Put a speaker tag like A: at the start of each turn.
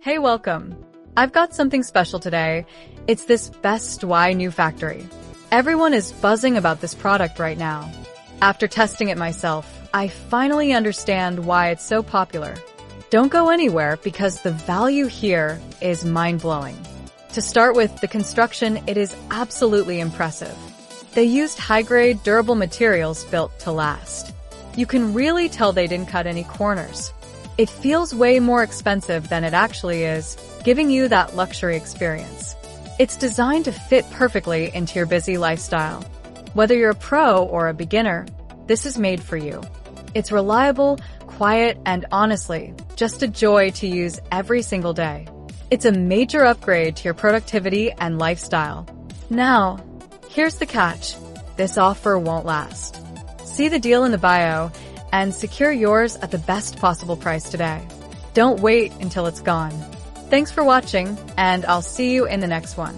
A: Hey, welcome. I've got something special today. It's this best Stwei New Factory. Everyone is buzzing about this product right now. After testing it myself, I finally understand why it's so popular. Don't go anywhere because the value here is mind-blowing. To start with, the construction, it is absolutely impressive. They used high-grade, durable materials built to last. You can really tell they didn't cut any corners. It feels way more expensive than it actually is, giving you that luxury experience. It's designed to fit perfectly into your busy lifestyle. Whether you're a pro or a beginner, this is made for you. It's reliable, quiet, and honestly, just a joy to use every single day. It's a major upgrade to your productivity and lifestyle. Now, here's the catch. This offer won't last. See the deal in the bio and secure yours at the best possible price today. Don't wait until it's gone. Thanks for watching, and I'll see you in the next one.